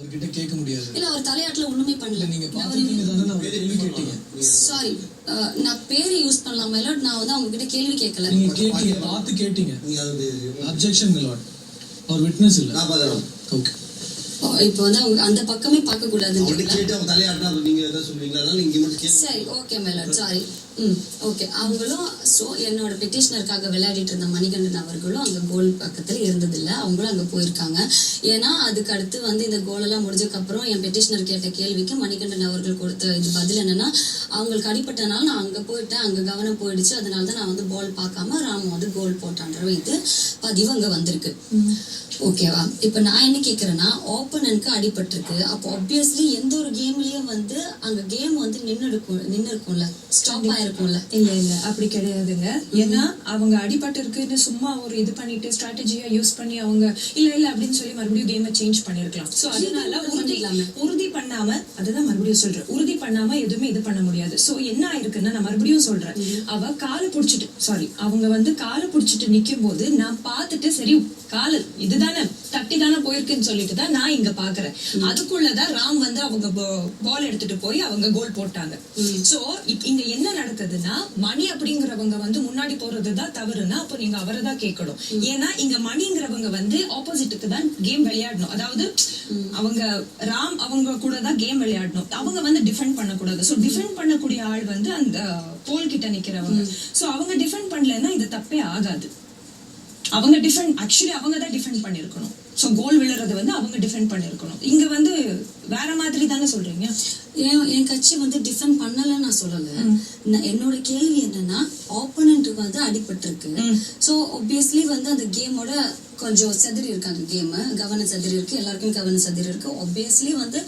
அவர்கிட்ட கேட்க முடியாது. இல்ல அவர் தலையாட்டுல ஒண்ணுமே பண்ணல. நீங்க பாத்துட்டீங்க தானே, நான் கேள்வி கேட்டீங்க. சாரி, நான் பேரை யூஸ் பண்ணலாம் மைலாட். நான் வந்து அவங்க கிட்ட கேள்வி கேட்கல. நீங்க கேட்டீங்க, பார்த்து கேட்டீங்க. Objection my lord. அவர் விட்னஸ் இல்ல. ஓகே. இப்போ வந்து அவங்க அந்த பக்கமே பார்க்க கூடாதுன்றீங்களா? கேட்டு அவங்க தலையாட்டினா நீங்க எதை சொல்றீங்களா? அதனால நீங்க மட்டும் கேளுங்க. சரி, ஓகே மைலாட், சாரி. ஓகே. அவங்களும் ஸோ என்னோட பெட்டிஷனருக்காக விளையாடிட்டு இருந்த மணிகண்டன் அவர்களும் அங்கே கோல் பக்கத்தில் இருந்ததில்லை. அவங்களும் அங்கே போயிருக்காங்க. ஏன்னா அதுக்கு அடுத்து வந்து இந்த கோலெல்லாம் முடிஞ்சதுக்கப்புறம் என் பெட்டிஷனர் கேட்ட கேள்விக்கு மணிகண்டன் அவர்கள் கொடுத்த இது பதில் என்னன்னா, அவங்களுக்கு அடிப்பட்டனால நான் அங்கே போயிட்டேன், அங்கே கவனம் போயிடுச்சு, அதனால தான் நான் வந்து பால் பார்க்காம ராம் வந்து கோல் போட்டான்ற வைத்து பதிவு அங்கே வந்திருக்கு. ஓகேவா? இப்போ நான் என்ன கேட்குறேன்னா, ஓப்பனனுக்கு அடிபட்டிருக்கு. அப்போ ஆப்வியஸ்லி எந்த ஒரு கேம்லயும் வந்து அங்கே கேம் வந்து நின்று இருக்கும்ல, ஸ்டாப் ஆயிருக்கும்ல. இல்ல அப்படி கிடையாதுங்க. ஏன்னா அவங்க அடிபட்டு இருக்குன்னு சும்மா ஒரு இது பண்ணிட்டு ஸ்ட்ராட்டஜியா யூஸ் பண்ணி அவங்க இல்ல அப்படின்னு சொல்லி மறுபடியும் கேமை சேஞ்ச் பண்ணிருக்கலாம். சோ அதனால உறுதி பண்ணாம, அதுதான் மறுபடியும் சொல்றேன், உறுதி பண்ணாம எதுவுமே இது பண்ண முடியாது. சோ என்ன ஆயிருக்குன்னா, நான் மறுபடியும் சொல்றேன், அவ காலை புடிச்சிட்டு அவங்க வந்து காலை புடிச்சிட்டு நிக்கும் போது நான் பார்த்துட்டு சரி கால இதுதானே தட்டி தானே போயிருக்குன்னு சொல்லிட்டு தான் நான் இங்க பாக்குறேன். அதுக்குள்ளதான் ராம் வந்து அவங்க பால் எடுத்துட்டு போய் அவங்க கோல் போட்டாங்க. சோ இங்க என்ன நடக்குதுன்னா, மணி அப்படிங்கிறவங்க வந்து முன்னாடி போறதுதான் தவறுனா அப்போ நீங்க அவரை தான் கேட்கணும். ஏன்னா இங்க மணிங்கிறவங்க வந்து ஆப்போசிட்டுக்கு தான் கேம் விளையாடணும். அதாவது அவங்க ராம் அவங்க கூட தான் கேம் விளையாடணும். அவங்க வந்து டிஃபெண்ட் பண்ணக்கூடாது. சோ டிஃபெண்ட் பண்ணக்கூடிய ஆள் வந்து அந்த போல் கிட்ட நிக்கிறவங்க. சோ அவங்க டிஃபெண்ட் பண்ணலன்னா இது தப்பே ஆகாது. அவங்க ஆக்சுவலி அவங்க தான் டிஃபெண்ட் பண்ணிருக்கணும். சோ கோல் விழுறது வந்து அவங்க டிஃபெண்ட் பண்ணிருக்கணும். இங்க வந்து வேற மாதிரி தானே சொல்றீங்க. என் கட்சி வந்து டிஃபெண்ட் பண்ணலன்னு நான் சொல்லல. என்னோட கேள்வி என்னன்னா, ஆப்போனன்ட்டுக்கு வந்து அடிபட்டிருக்கு. ஸோ ஒப்வியஸ்லி வந்து அந்த கேமோட கொஞ்சம் செதறி இருக்கு. அந்த கேம் கவனம் செதறி இருக்கு, எல்லாருக்கும் கவனம் செதறி இருக்கு. ஒப்வியஸ்லி வந்து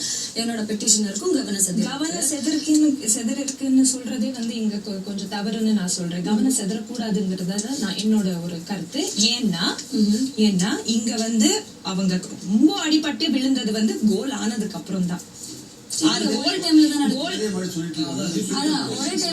என்னோட பெட்டிஷனருக்கும் கவனம் செதறிருக்குன்னு சொல்றதே வந்து இங்க கொஞ்சம் தவறுன்னு நான் சொல்றேன். கவனம் செதறக்கூடாதுங்கிறத நான் என்னோட ஒரு கருத்து. ஏன்னா இங்க வந்து அவங்க ரொம்ப அடிபட்டு விழுந்தது வந்து கோல் ஆனதுக்கு அப்புறம் தான். ஒரே டைம்ல தான்